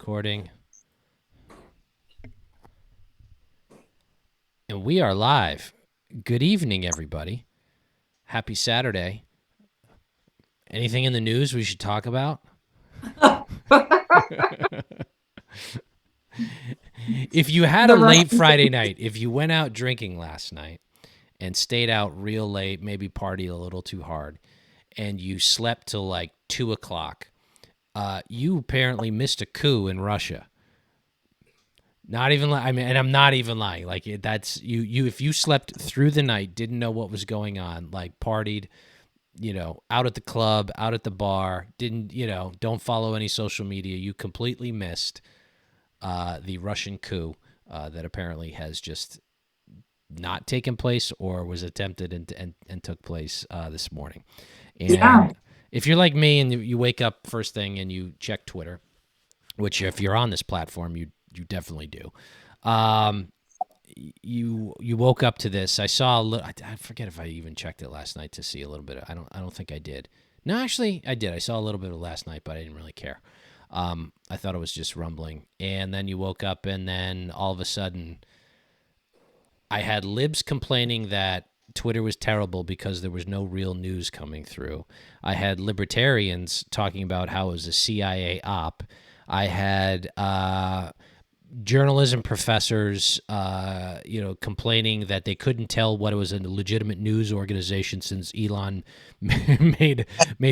Recording. And we are live. Good evening, everybody. Happy Saturday. Anything in the news we should talk about? If you had a late Friday night, if you went out drinking last night and stayed out real late, maybe partied a little too hard, and you slept till like 2 o'clock, you apparently missed a coup in Russia. Not even I mean, and I'm not even lying. Like that's you. If you slept through the night, didn't know what was going on, like partied, out at the club, out at the bar, didn't don't follow any social media, you completely missed the Russian coup that apparently has just not taken place or was attempted and took place this morning. And if you're like me and you wake up first thing and you check Twitter, which if you're on this platform, you definitely do. You woke up to this. I saw a little. I forget if I even checked it last night to see a little bit. I don't think I did. No, actually, I did. I saw a little bit of it last night, but I didn't really care. I thought it was just rumbling. And then you woke up, and then all of a sudden, I had libs complaining that Twitter was terrible because there was no real news coming through. I had libertarians talking about how it was a CIA op. I had journalism professors, complaining that they couldn't tell what it was a legitimate news organization since Elon made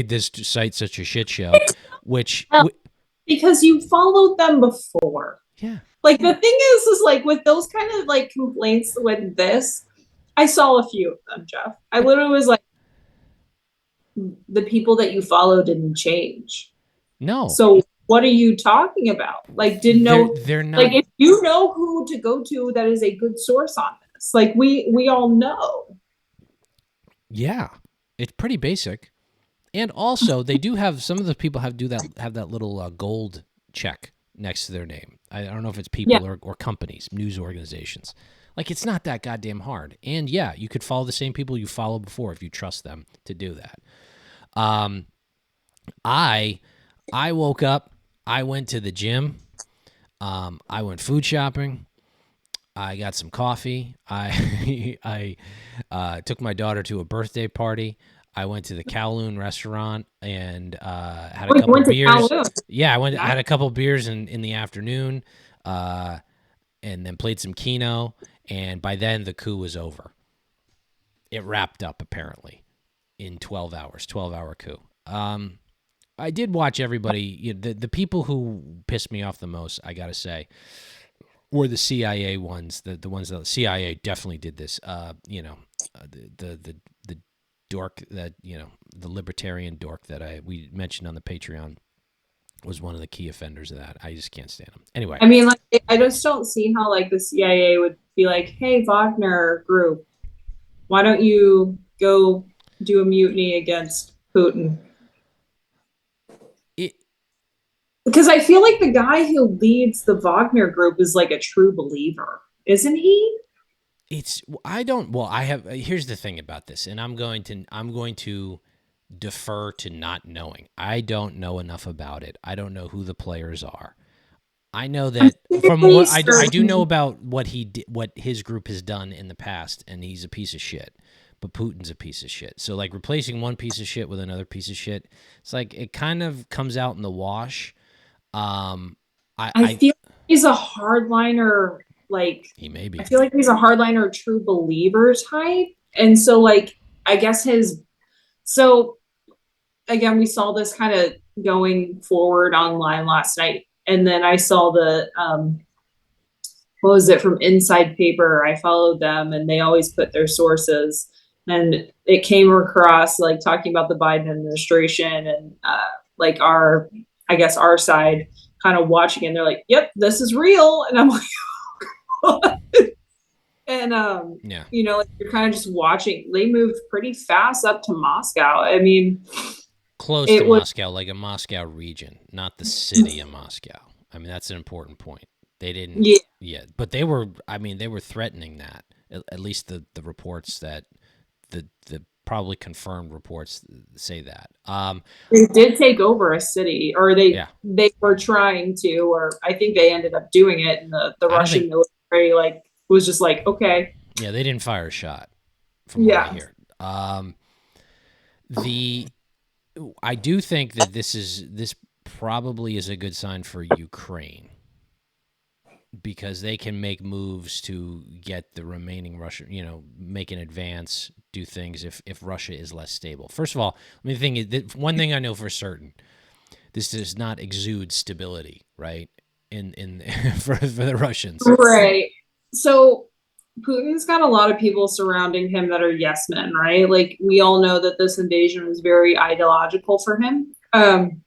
this site such a shit show. Because you followed them before. Yeah. Like the thing is like with those kind of like complaints with this, I saw a few of them, Jeff. I literally was like, the people that you follow didn't change. No. So what are you talking about? Like, didn't know. They're not. Like, if you know who to go to, that is a good source on this. Like, we all know. Yeah, it's pretty basic, and also they do have some of the people have that little gold check next to their name. I don't know if it's people or companies, news organizations. Like, it's not that goddamn hard. And yeah, you could follow the same people you followed before if you trust them to do that. I woke up. I went to the gym. I went food shopping. I got some coffee. I took my daughter to a birthday party. I went to the Kowloon restaurant and had a couple of beers. Yeah, I had a couple of beers in the afternoon, and then played some Keno. And by then, the coup was over. It wrapped up apparently in 12 hours. 12-hour coup. I did watch everybody. The people who pissed me off the most, I gotta say, were the CIA ones. The ones that the CIA definitely did this. The dork that the libertarian dork that we mentioned on the Patreon was one of the key offenders of that. I just can't stand him. Anyway, I mean, like, I just don't see how like the CIA would be like, "Hey, Wagner group, why don't you go do a mutiny against Putin?" Because I feel like the guy who leads the Wagner group is like a true believer, isn't he? Here's the thing about this, and I'm going to defer to not knowing. I don't know enough about it. I don't know who the players are. I know that from what I do know about what he did, what his group has done in the past, and he's a piece of shit. But Putin's a piece of shit. So like replacing one piece of shit with another piece of shit, it's like it kind of comes out in the wash. I feel like he's a hardliner. Like, he may be. I feel like he's a hardliner, true believer type. And so, like, I guess so again, we saw this kind of going forward online last night. And then I saw what was it, from Inside Paper? I followed them and they always put their sources. And it came across like talking about the Biden administration and like our side kind of watching it. And they're like, "Yep, this is real." And I'm like, and like you're kind of just watching. They moved pretty fast up to Moscow. I mean, close to Moscow, like a Moscow region, not the city of Moscow. I mean, that's an important point. They didn't, but they were threatening that. At least the reports that the probably confirmed reports say that. They did take over a city, or Yeah. they were trying to, or I think they ended up doing it, and the Russian military like was just like, okay. Yeah, they didn't fire a shot from what I hear. I do think that this probably is a good sign for Ukraine, because they can make moves to get the remaining Russia, make an advance, do things if Russia is less stable. First of all, one thing I know for certain, this does not exude stability, right? In for the Russians. Right. So Putin's got a lot of people surrounding him that are yes men, right? Like, we all know that this invasion was very ideological for him. And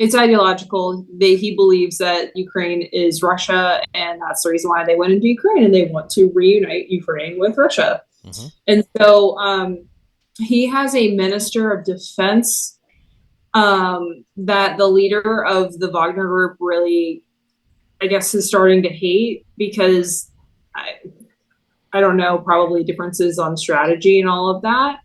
it's ideological. He believes that Ukraine is Russia, and that's the reason why they went into Ukraine, and they want to reunite Ukraine with Russia. Mm-hmm. And so he has a minister of defense that the leader of the Wagner group really, I guess, is starting to hate, because I don't know, probably differences on strategy and all of that.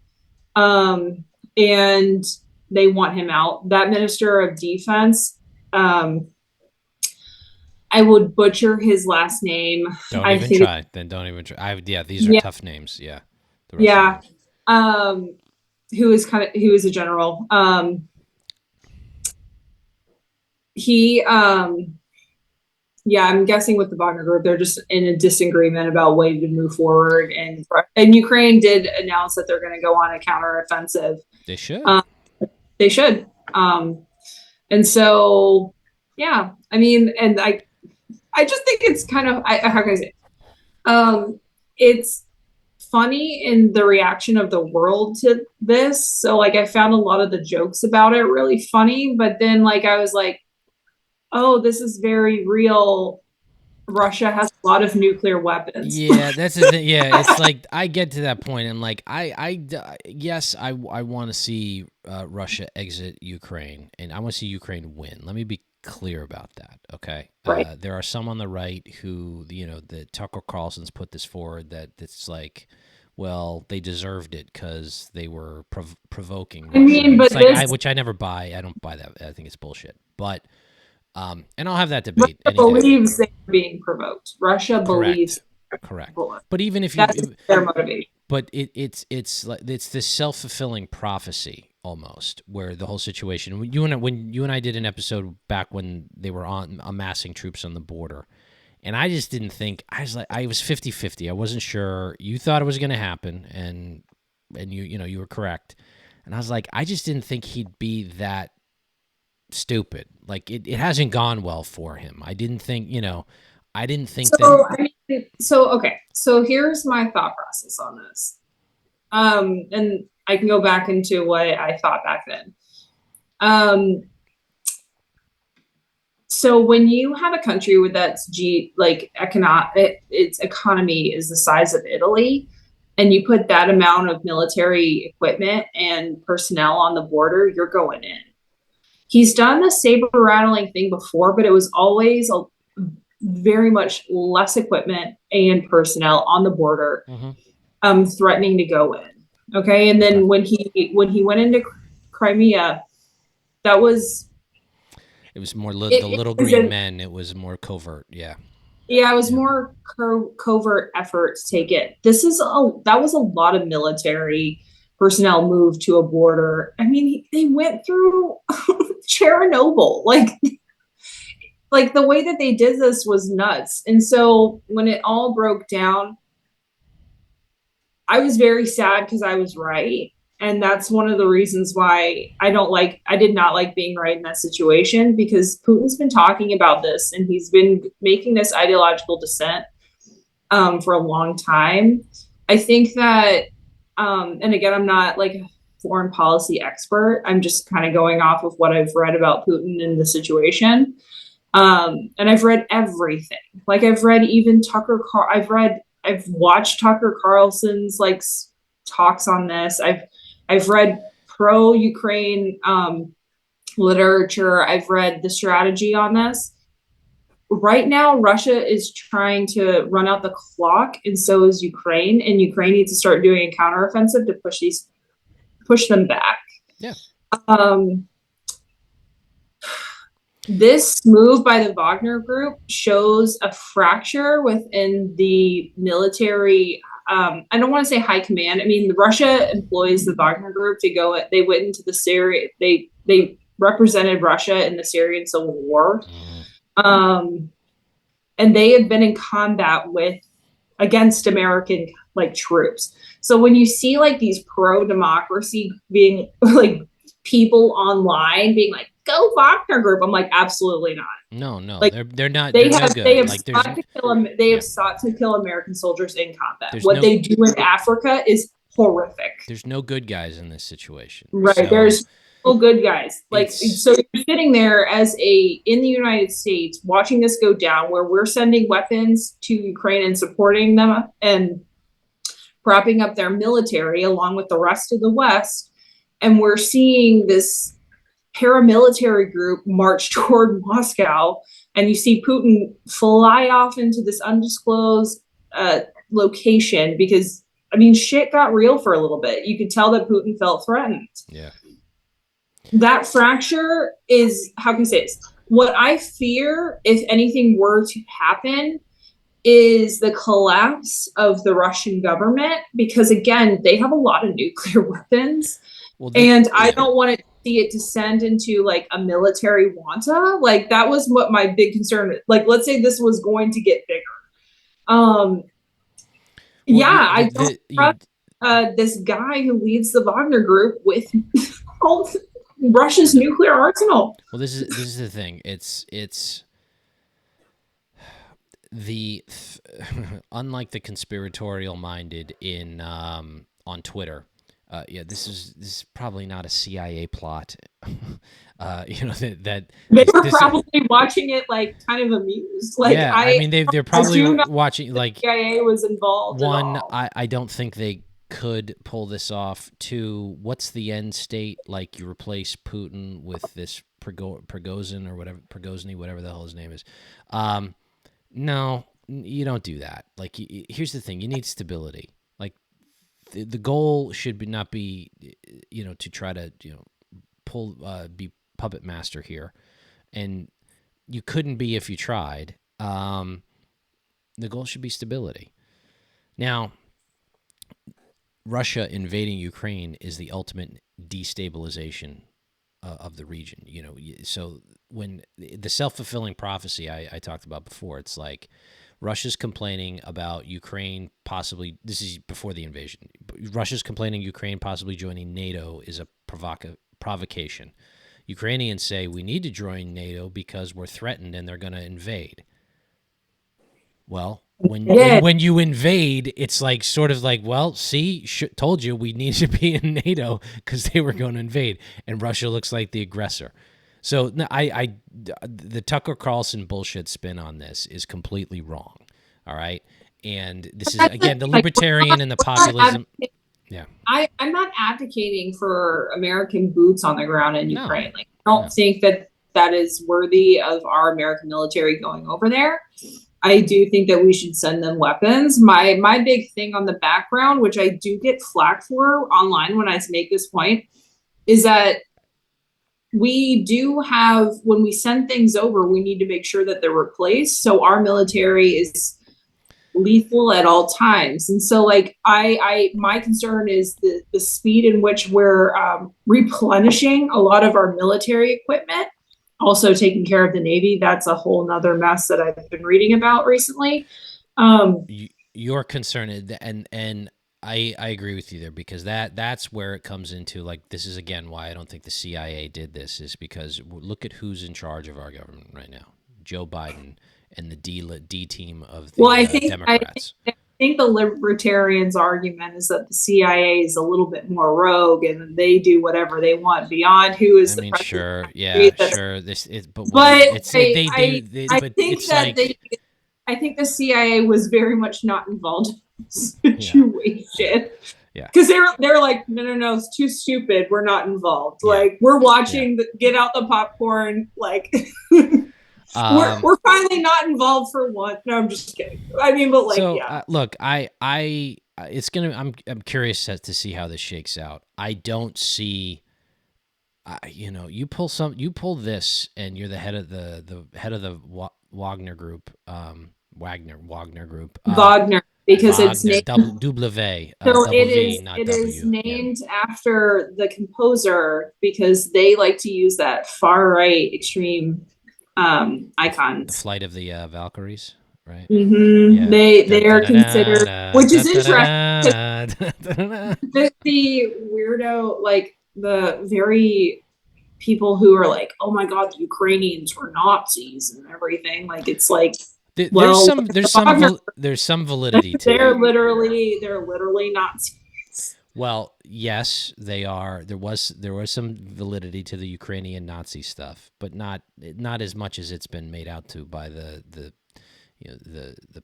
And they want him out. That minister of defense, I would butcher his last name. Don't even try. These are tough names. Yeah. Yeah. Who is a general. I'm guessing with the Wagner group, they're just in a disagreement about way to move forward. And Ukraine did announce that they're going to go on a counteroffensive. They should. They should. And so, yeah, I mean, and I just think it's kind of, how can I say it? It's funny in the reaction of the world to this. So like, I found a lot of the jokes about it really funny, but then like, I was like, oh, this is very real. Russia has a lot of nuclear weapons. Yeah, that's the thing. Yeah, it's like, I get to that point, and like, yes, I want to see Russia exit Ukraine, and I want to see Ukraine win. Let me be clear about that, okay? Right. There are some on the right who, the Tucker Carlson's put this forward, that it's like, well, they deserved it because they were provoking Russia. I mean, but which I never buy. I don't buy that. I think it's bullshit. But and I'll have that debate. Russia believes they're being provoked. Russia believes. Correct. But even if that's their motivation. But it's this self-fulfilling prophecy almost, where the whole situation. When you and I did an episode back when they were amassing troops on the border, and I just didn't think, I was 50-50. I wasn't sure. You thought it was going to happen, and you were correct. And I was like, I just didn't think he'd be that stupid. Like, it hasn't gone well for him. I didn't think okay. So here's my thought process on this. And I can go back into what I thought back then. So when you have a country with its economy is the size of Italy, and you put that amount of military equipment and personnel on the border, you're going in. He's done the saber rattling thing before, but it was always very much less equipment and personnel on the border, threatening to go in. Okay. And then when he went into Crimea, it was more the little green men. It was more covert. Yeah. Yeah. It was more covert effort to take it. That was a lot of military personnel moved to a border. I mean, they went through Chernobyl, like the way that they did this was nuts. And so when it all broke down, I was very sad because I was right. And that's one of the reasons why I did not like being right in that situation, because Putin's been talking about this and he's been making this ideological dissent for a long time. I think that, and again, I'm not like a foreign policy expert. I'm just kind of going off of what I've read about Putin and the situation. And I've read everything. Like, I've read even I've watched Tucker Carlson's like talks on this. I've read pro-Ukraine literature. I've read the strategy on this. right now, Russia is trying to run out the clock, and so is Ukraine. And Ukraine needs to start doing a counteroffensive to push them back. Yeah. This move by the Wagner Group shows a fracture within the military. I don't want to say high command. I mean, Russia employs the Wagner Group to go. They went into the Syria. They represented Russia in the Syrian civil war, and they have been in combat against American troops. So when you see these pro-democracy being people online being like, go Wagner Group, I'm like, absolutely not. No, they're not. They have sought to kill American soldiers in combat. What they do in Africa is horrific. There's no good guys in this situation, right? So there's no good guys. So you're sitting there in the United States watching this go down, where we're sending weapons to Ukraine and supporting them and propping up their military along with the rest of the West, and we're seeing this paramilitary group march toward Moscow, and you see Putin fly off into this undisclosed location because, I mean, shit got real for a little bit. You could tell that Putin felt threatened. Yeah. That fracture is, how can I say this? What I fear, if anything were to happen, is the collapse of the Russian government, because again, they have a lot of nuclear weapons. And I don't want to see it descend into a military wanta. That was what my big concern is. Let's say this was going to get bigger. I don't trust this guy who leads the Wagner Group with all Russia's nuclear arsenal. Well, this is the thing. It's unlike the conspiratorial minded in on Twitter. This is probably not a CIA plot. That they were probably watching it kind of amused. I mean they're probably watching CIA was involved. One, I don't think they could pull this off. Two, what's the end state? You replace Putin with this Prigozhin or whatever, Prigozhin, whatever the hell his name is. No, you don't do that. Here's the thing: you need stability. The goal should not be, to try to, be puppet master here. And you couldn't be if you tried. The goal should be stability. Now, Russia invading Ukraine is the ultimate destabilization of the region. So when the self-fulfilling prophecy I talked about before, it's like, Russia's complaining about Ukraine possibly, this is before the invasion, Russia's complaining Ukraine possibly joining NATO is a provocation. Ukrainians say we need to join NATO because we're threatened and they're going to invade. Well, when you invade, it's well, see, told you we need to be in NATO because they were going to invade, and Russia looks like the aggressor. So the Tucker Carlson bullshit spin on this is completely wrong. All right. And this is, again, the libertarian and the populism. Yeah. I'm not advocating for American boots on the ground in Ukraine. I don't think that is worthy of our American military going over there. I do think that we should send them weapons. My big thing on the background, which I do get flack for online when I make this point, is that we do have, when we send things over, we need to make sure that they're replaced. So our military is lethal at all times. And so my concern is the speed in which we're replenishing a lot of our military equipment, also taking care of the Navy. That's a whole nother mess that I've been reading about recently. Your concern is, and I agree with you there, because that's where it comes into, this is again why I don't think the CIA did this, is because look at who's in charge of our government right now: Joe Biden and the D team of the Democrats. I think the libertarians' argument is that the CIA is a little bit more rogue and they do whatever they want beyond who is the president. Sure, yeah, sure. I think the CIA was very much not involved in this situation. Yeah. Because they're like, no, it's too stupid. We're not involved. Yeah. We're watching, get out the popcorn. We're finally not involved for once. No, I'm just kidding. I mean, but like, So yeah. look, it's gonna. I'm curious to see how this shakes out. I don't see. You pull this, and you're the head of the head of the Wagner group. Wagner group. Wagner, because Wagner, it's named. W, So double V, not it W. is named after the composer because they like to use that far right extreme icons. The Flight of the Valkyries, right? Mm-hmm. Yeah. They are considered, which is interesting. The weirdo, like the very people who are like, oh my god, the Ukrainians were Nazis and everything. Like it's like, there's some validity to they're it. literally Nazis. Well, yes, they are. There was some validity to the Ukrainian Nazi stuff, but not as much as it's been made out to by the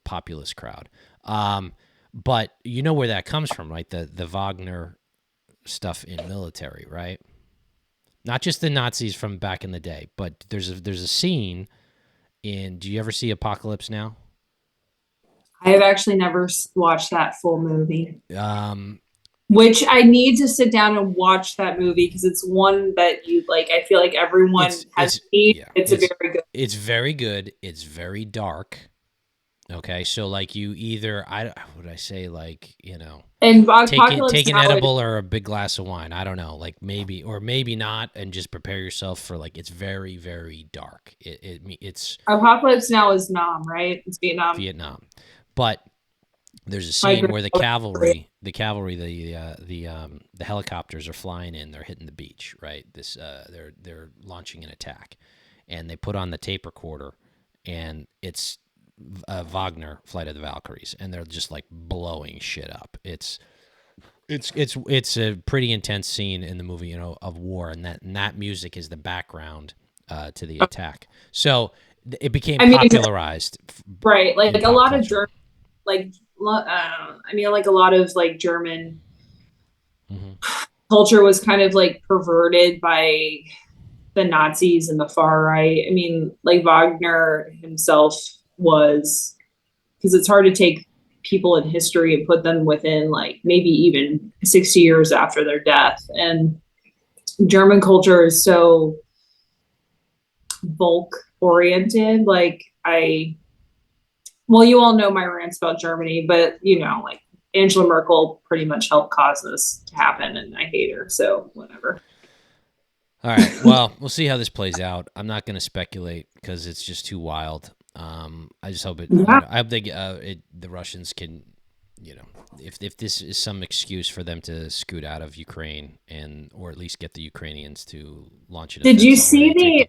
populist crowd. But you know where that comes from, right? The Wagner stuff in military, right? Not just the Nazis from back in the day, but there's a scene in. Do you ever see Apocalypse Now? I have actually never watched that full movie. Which I need to sit down and watch that movie because it's one that you like. I feel like everyone has seen. Yeah, it's very good. It's very good. It's very dark. Okay, so like you either would I say like and take an edible or a big glass of wine. I don't know, like maybe or maybe not, and just prepare yourself for like it's very very dark. It's Apocalypse Now is Nam, right? It's Vietnam. Vietnam, but there's a scene where the cavalry, the helicopters are flying in. They're hitting the beach, right? They're launching an attack, and they put on the tape recorder, and it's Wagner Flight of the Valkyries, and they're just like blowing shit up. It's a pretty intense scene in the movie, of war, and that music is the background to the attack. So it became popularized, right? Like a lot of German, like a lot of like German culture was kind of like perverted by the Nazis and the far right. I mean, like Wagner himself was, because it's hard to take people in history and put them within like maybe even 60 years after their death. And German culture is so bulk oriented. Like you all know my rants about Germany, but like Angela Merkel pretty much helped cause this to happen, and I hate her, so whatever. All right, well, we'll see how this plays out. I'm not going to speculate because it's just too wild. I just hope it. Yeah. I hope the Russians can, if this is some excuse for them to scoot out of Ukraine or at least get the Ukrainians to launch it. Did you see the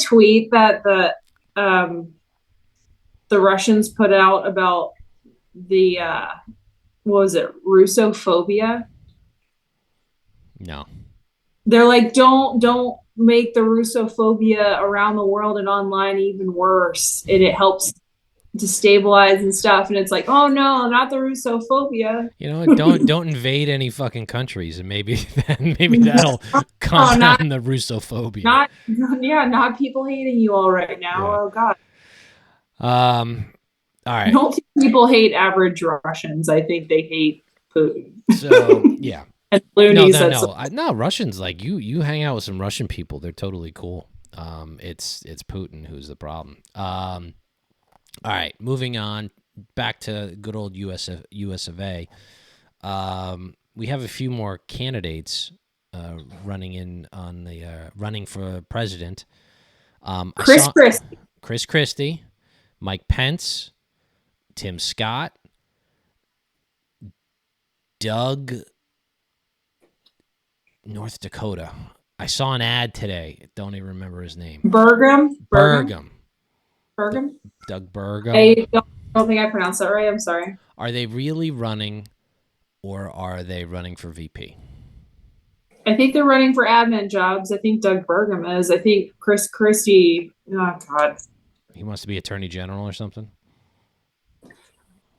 tweet that the Russians put out about the what was it, Russophobia? No. They're like, don't make the Russophobia around the world and online even worse, and it helps destabilize and stuff. And it's like, oh no, not the Russophobia. Don't invade any fucking countries, and maybe that'll calm down the Russophobia. Not people hating you all right now. Yeah. Oh god. All right. Don't think people hate average Russians. I think they hate Putin. So yeah. And no. Russians, like you hang out with some Russian people, they're totally cool. It's Putin who's the problem. All right, moving on back to good old US of A. We have a few more candidates running for president. Chris Christie, Mike Pence, Tim Scott, Doug, North Dakota. I saw an ad today. Don't even remember his name. Burgum. Doug Burgum. I don't think I pronounced that right. I'm sorry. Are they really running, or are they running for VP? I think they're running for admin jobs. I think Doug Burgum is. I think Chris Christie. Oh God. He wants to be attorney general or something?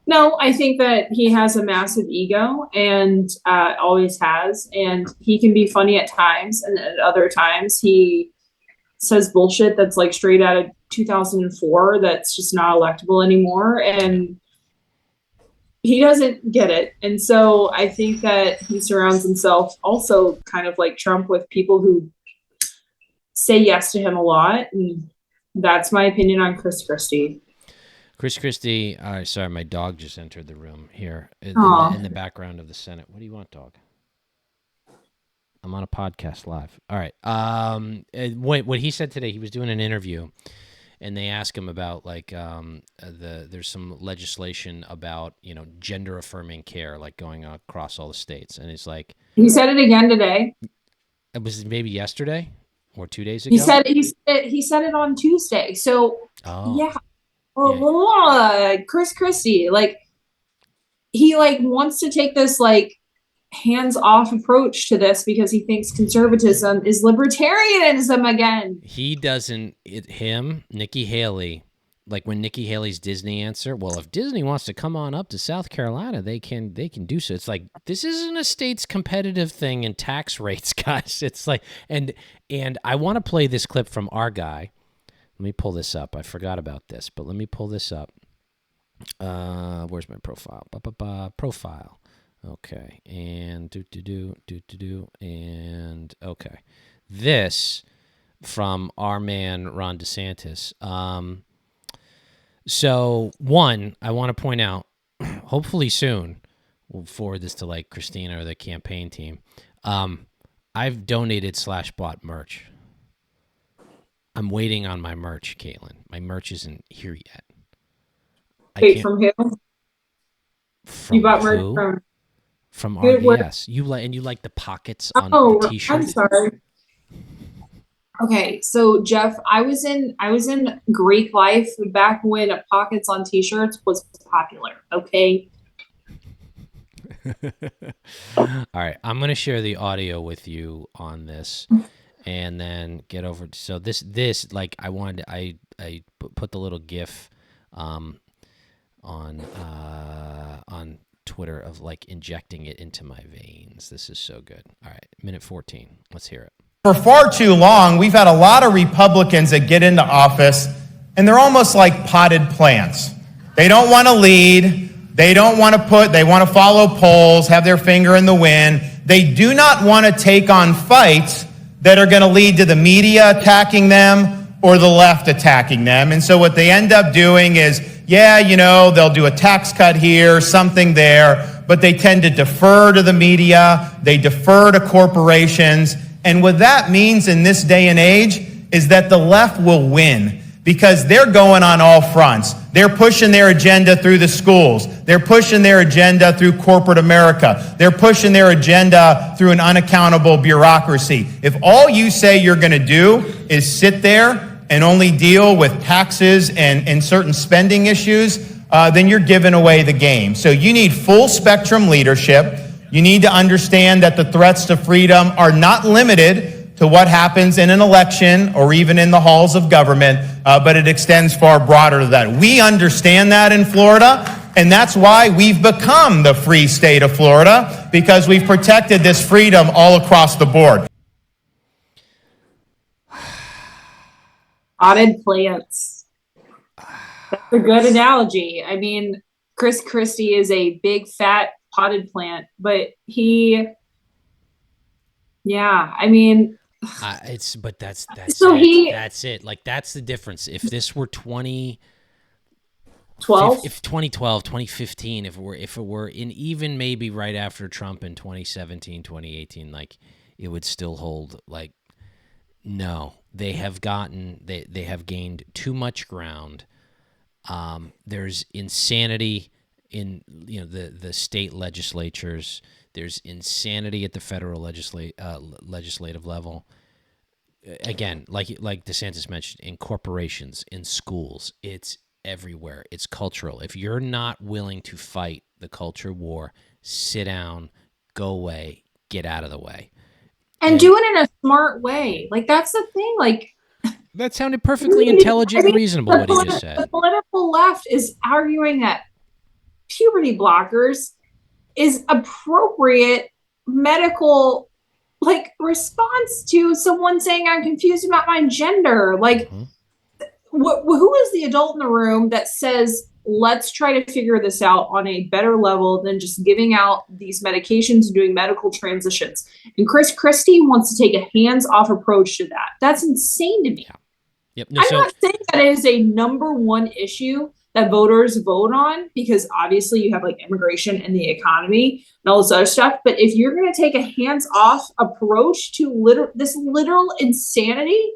No, I think that he has a massive ego and always has. And he can be funny at times. And at other times, he says bullshit that's like straight out of 2004 that's just not electable anymore. And he doesn't get it. And so I think that he surrounds himself also kind of like Trump with people who say yes to him a lot. And that's my opinion on Chris Christie. Chris Christie, sorry, my dog just entered the room here in the background of the Senate. What do you want, dog? I'm on a podcast live. All right. What he said today, he was doing an interview, and they asked him about like there's some legislation about gender affirming care like going across all the states, and he's like, he said it again today. It was maybe yesterday or 2 days ago. He said it on Tuesday. So yeah. Chris Christie, like he like wants to take this like hands-off approach to this because he thinks conservatism is libertarianism again. He doesn't. Nikki Haley, like when Nikki Haley's Disney answer, well, if Disney wants to come on up to South Carolina, they can do so. It's like, this isn't a state's competitive thing in tax rates, guys. It's like, and I want to play this clip from our guy. Let me pull this up. I forgot about this, but let me pull this up. Where's my profile? Profile. Okay, and and okay. This from our man Ron DeSantis. So one, I want to point out, hopefully soon, we'll forward this to like Christina or the campaign team. I've donated / bought merch. I'm waiting on my merch, Caitlin. My merch isn't here yet. Wait, from who? From you bought who? merch from RBS. You like the pockets on the t-shirt. I'm sorry. Okay, so Jeff, I was in Greek life back when pockets on t-shirts was popular. Okay. All right, I'm gonna share the audio with you on this. And then get over. So this like I put the little GIF on Twitter of like injecting it into my veins. This is so good. All right, minute 14. Let's hear it. For far too long, we've had a lot of Republicans that get into office, and they're almost like potted plants. They don't want to lead. They want to follow polls, have their finger in the wind. They do not want to take on fights that are going to lead to the media attacking them or the left attacking them. And so what they end up doing is, they'll do a tax cut here, something there, but they tend to defer to the media, they defer to corporations. And what that means in this day and age is that the left will win because they're going on all fronts. They're pushing their agenda through the schools. They're pushing their agenda through corporate America. They're pushing their agenda through an unaccountable bureaucracy. If all you say you're going to do is sit there and only deal with taxes and certain spending issues, then you're giving away the game. So you need full spectrum leadership. You need to understand that the threats to freedom are not limited to what happens in an election or even in the halls of government, but it extends far broader than that. We understand that in Florida, and that's why we've become the free state of Florida, because we've protected this freedom all across the board. Potted plants. That's a good analogy. I mean, Chris Christie is a big, fat, potted plant, but that's so that's it. Like, that's the difference. If this were 2012, 2015, if it were in even maybe right after Trump in 2017, 2018, like it would still hold. Like, no, they have gained too much ground. There's insanity in the state legislatures. There's insanity at the federal legislative level. Again, like DeSantis mentioned, in corporations, in schools, it's everywhere. It's cultural. If you're not willing to fight the culture war, sit down, go away, get out of the way. And do it in a smart way. Like, that's the thing. Like, that sounded perfectly intelligent and reasonable, what he just said. The political left is arguing that puberty blockers is appropriate medical like response to someone saying I'm confused about my gender. Like, who is the adult in the room that says, let's try to figure this out on a better level than just giving out these medications and doing medical transitions? And Chris Christie wants to take a hands-off approach to that. That's insane to me. Yeah. Yep. No, I'm not saying that it is a number one issue that voters vote on, because obviously you have like immigration and the economy and all this other stuff. But if you're going to take a hands-off approach to this literal insanity,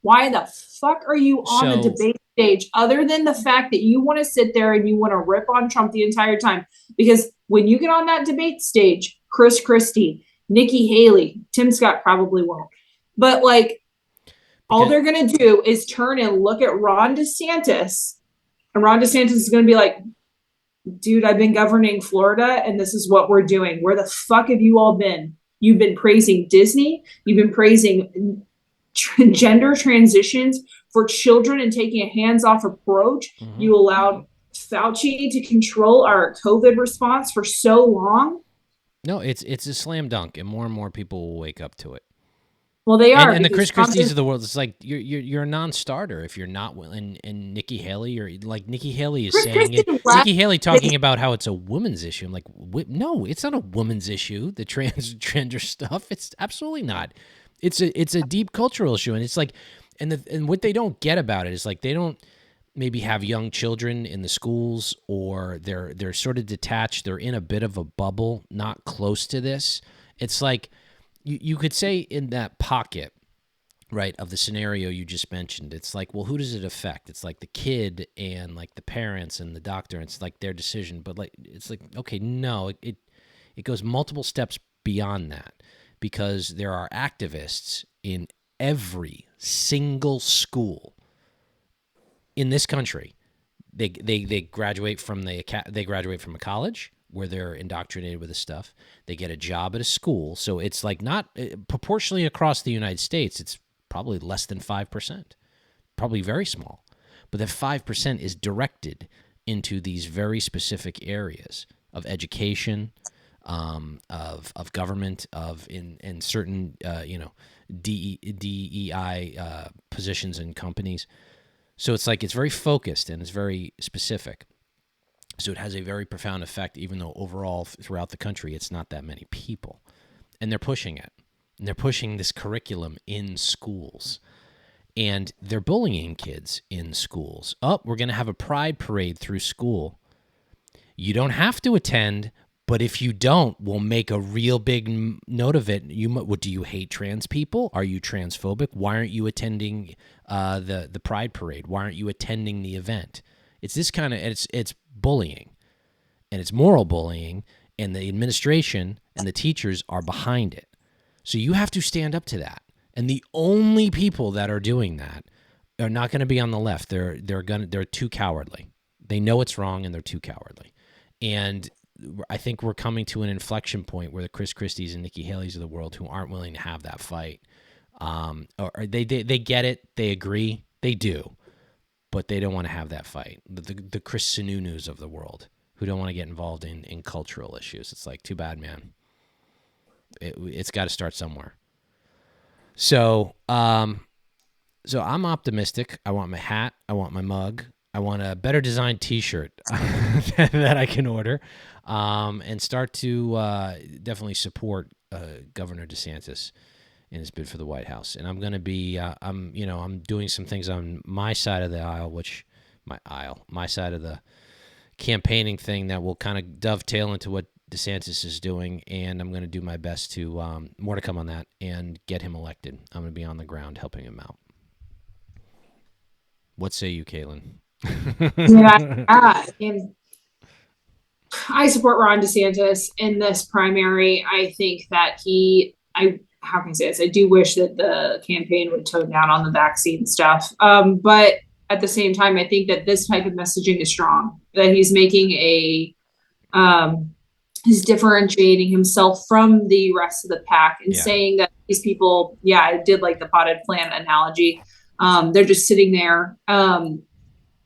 why the fuck are you on the debate stage, other than the fact that you want to sit there and you want to rip on Trump the entire time? Because when you get on that debate stage, Chris Christie, Nikki Haley, Tim Scott probably won't, but like all they're going to do is turn and look at Ron DeSantis, and Ron DeSantis is going to be like, dude, I've been governing Florida and this is what we're doing. Where the fuck have you all been? You've been praising Disney. You've been praising gender transitions for children and taking a hands-off approach. You allowed Fauci to control our COVID response for so long. No, it's a slam dunk, and more people will wake up to it. Well, they are. And the Chris Christies of the world, it's like you're a non-starter if you're not. And Nikki Haley, or like Nikki Haley is saying it. Nikki Haley talking about how it's a woman's issue. I'm like, no, it's not a woman's issue. The transgender stuff, it's absolutely not. It's a deep cultural issue, and it's like, and what they don't get about it is like they don't maybe have young children in the schools, or they're sort of detached. They're in a bit of a bubble, not close to this. It's like you could say in that pocket, right, of the scenario you just mentioned. It's like, well, who does it affect? It's like the kid and like the parents and the doctor. It's like their decision, but like it's like, okay, no, it goes multiple steps beyond that. Because there are activists in every single school in this country. They graduate from a college where they're indoctrinated with this stuff. They get a job at a school, so it's like not proportionally across the United States. It's probably less than 5%, probably very small. But that 5% is directed into these very specific areas of education. Of government, in certain DEI positions in companies. So it's like it's very focused and it's very specific. So it has a very profound effect, even though overall throughout the country it's not that many people. And they're pushing it. And they're pushing this curriculum in schools. And they're bullying kids in schools. Oh, we're going to have a pride parade through school. You don't have to attend. But if you don't, we'll make a real big note of it. Do you hate trans people? Are you transphobic? Why aren't you attending the Pride Parade? Why aren't you attending the event? It's this kind of it's bullying, and it's moral bullying, and the administration and the teachers are behind it. So you have to stand up to that. And the only people that are doing that are not going to be on the left. They're too cowardly. They know it's wrong, and they're too cowardly. And I think we're coming to an inflection point where the Chris Christies and Nikki Haley's of the world, who aren't willing to have that fight, or they get it, they agree, they do, but they don't want to have that fight. The Chris Sununus of the world, who don't want to get involved in cultural issues. It's like, too bad, man. It's got to start somewhere. So I'm optimistic. I want my hat. I want my mug. I want a better designed T-shirt that I can order, and start to definitely support Governor DeSantis in his bid for the White House. And I'm going to be, I'm doing some things on my side of the aisle, my side of the campaigning thing that will kind of dovetail into what DeSantis is doing. And I'm going to do my best to, more to come on that, and get him elected. I'm going to be on the ground helping him out. What say you, Caitlin? I support Ron DeSantis in this primary. I think that how can I say this? I do wish that the campaign would tone down on the vaccine stuff. But at the same time, I think that this type of messaging is strong, that he's making he's differentiating himself from the rest of the pack and saying that these people, I did like the potted plant analogy. They're just sitting there,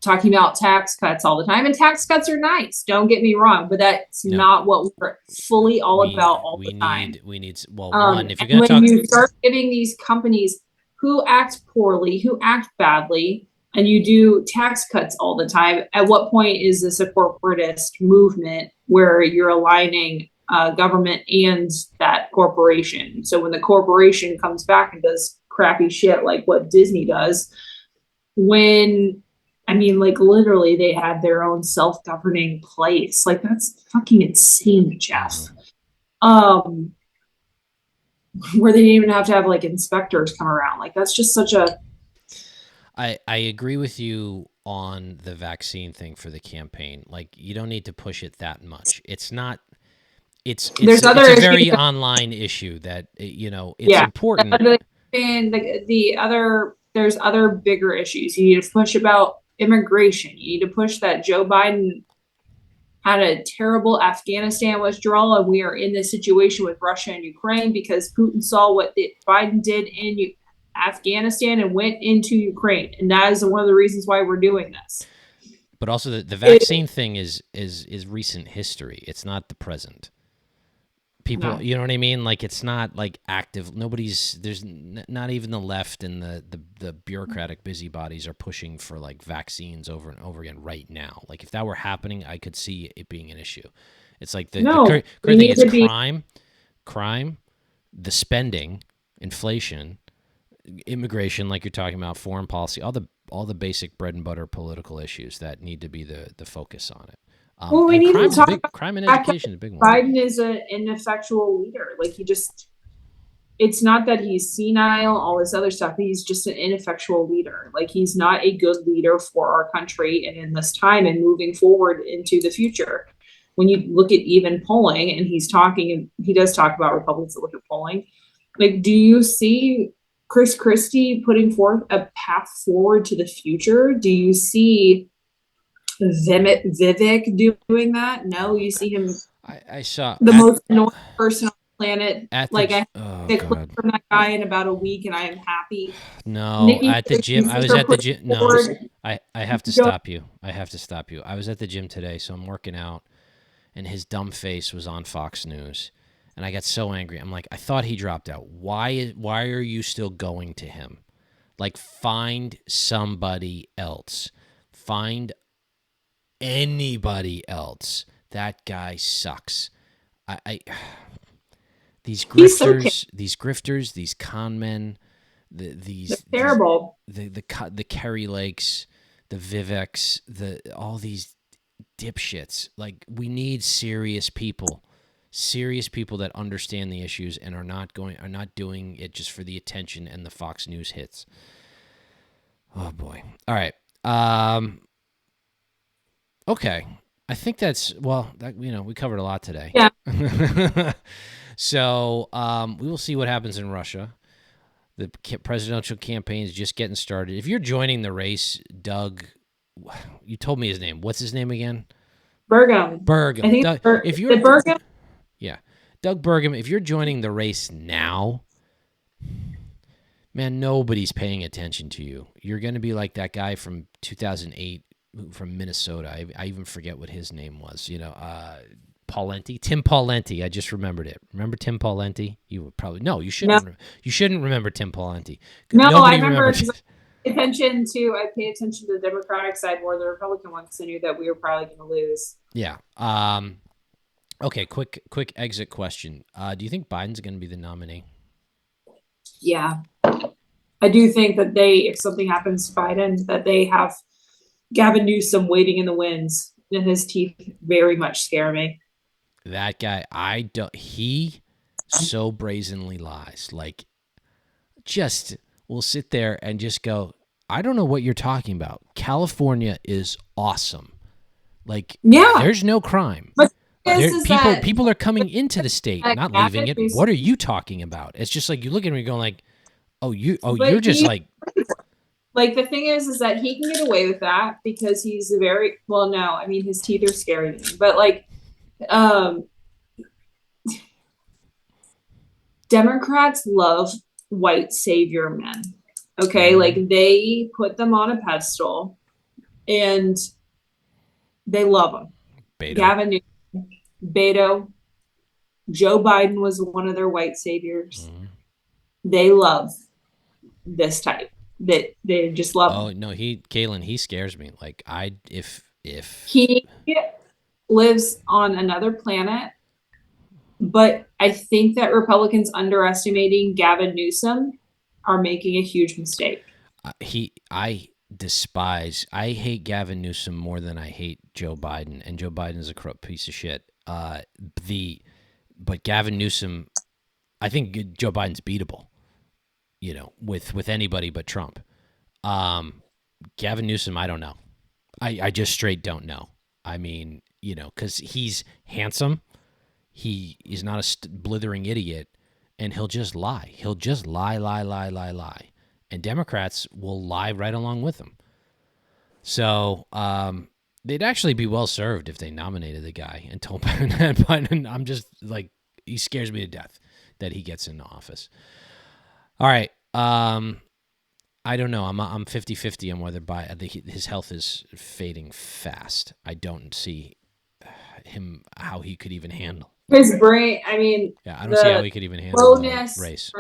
talking about tax cuts all the time, and tax cuts are nice. Don't get me wrong, but that's not what we're fully all about all the time. We need, well, one, if you're going to talk, you start giving these companies who act poorly, who act badly, and you do tax cuts all the time, at what point is this a corporatist movement where you're aligning government and that corporation? So when the corporation comes back and does crappy shit like what Disney does, like literally they had their own self-governing place. Like that's fucking insane, Jeff. Where they didn't even have to have like inspectors come around. Like that's just such a... I agree with you on the vaccine thing for the campaign. Like you don't need to push it that much. It's not, it's a very online issue that, it's important. And there's other bigger issues. You need to push about immigration. You need to push that Joe Biden had a terrible Afghanistan withdrawal, and we are in this situation with Russia and Ukraine because Putin saw what Biden did in Afghanistan and went into Ukraine, and that is one of the reasons why we're doing this. But also, the vaccine thing is recent history. It's not the present. People, you know what I mean? Like it's not like active. There's not even the left and the bureaucratic busybodies are pushing for like vaccines over and over again right now. Like if that were happening, I could see it being an issue. It's like the thing is crime, the spending, inflation, immigration, like you're talking about, foreign policy, all the basic bread and butter political issues that need to be the focus on it. Well, we need to talk about crime and education is a big one. Biden is an ineffectual leader. Like it's not that he's senile, all this other stuff. He's just an ineffectual leader. Like he's not a good leader for our country and in this time and moving forward into the future. When you look at even polling, and he does talk about Republicans that look at polling. Like, do you see Chris Christie putting forth a path forward to the future? Do you see Vivek doing that? No, you see him. I saw the most annoying person on the planet. I clip from that guy in about a week, and I am happy. No, at the gym. I was at the gym. No, I have to stop you. I was at the gym today, so I'm working out, and his dumb face was on Fox News, and I got so angry. I'm like, I thought he dropped out. Why are you still going to him? Like, find somebody else. Find anybody else. That guy sucks. These grifters, these con men, these terrible. The Kerry Lakes, the Viveks, all these dipshits. Like, we need serious people that understand the issues and are not doing it just for the attention and the Fox News hits. Oh boy. All right. Okay. I think we covered a lot today. Yeah. So we will see what happens in Russia. The presidential campaign is just getting started. If you're joining the race, Doug, you told me his name. What's his name again? Burgum. I think Doug, if you're Burgum. Yeah, Doug Burgum. If you're joining the race now, man, nobody's paying attention to you. You're going to be like that guy from 2008 from Minnesota. I even forget what his name was. Paulenti, Tim Paulenti. I just remembered it. Remember Tim Paulenti? You would probably you shouldn't. No. You shouldn't remember Tim Paulenti. No, I remember. I pay attention to the Democratic side more than the Republican one because I knew that we were probably going to lose. Yeah. Okay. Quick exit question. Do you think Biden's going to be the nominee? Yeah, I do think that if something happens to Biden, that they have Gavin Newsom waiting in the wings, and his teeth very much scare me. That guy, he so brazenly lies. Like, just will sit there and just go, I don't know what you're talking about. California is awesome. Like, there's no crime. But people are coming into the state, not leaving it. What are you talking about? It's just like you look at me going like, you're just like. Like, the thing is that he can get away with that because he's his teeth are scary to me. But, like, Democrats love white savior men. Okay? Like, they put them on a pedestal. and they love him. Beto. Gavin Newsom, Beto, Joe Biden was one of their white saviors. Mhm. They love this type. That they just love Oh him. no, Caitlin, he scares me. Like if He lives on another planet, but I think that Republicans underestimating Gavin Newsom are making a huge mistake. I hate Gavin Newsom more than I hate Joe Biden, and Joe Biden is a corrupt piece of shit. But Gavin Newsom, I think Joe Biden's beatable, with anybody but Trump. Gavin Newsom, I don't know. I just straight don't know. I mean, because he's handsome. He is not a blithering idiot, and he'll just lie. He'll just lie. And Democrats will lie right along with him. So they'd actually be well served if they nominated the guy and told Biden, I'm just like, he scares me to death that he gets into office. All right. I don't know. I'm 50-50 on whether his health is fading fast. I don't see how he could even handle. His brain, I mean, yeah, I don't see how he could even handle the race.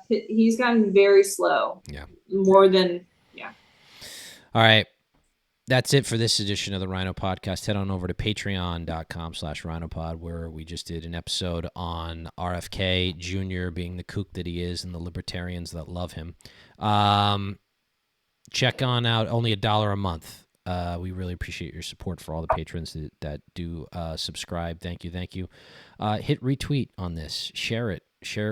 He's gotten very slow. Yeah. More than, All right. That's it for this edition of the RINO Podcast. Head on over to patreon.com/RINOPod, where we just did an episode on RFK Jr. being the kook that he is and the libertarians that love him. Check on out only $1 a month. We really appreciate your support for all the patrons that do subscribe. Thank you. Hit retweet on this. Share it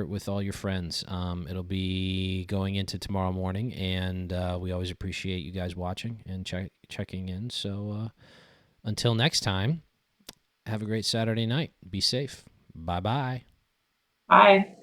with all your friends. It'll be going into tomorrow morning, and we always appreciate you guys watching and checking in. So until next time, have a great Saturday night. Be safe. Bye-bye. Bye.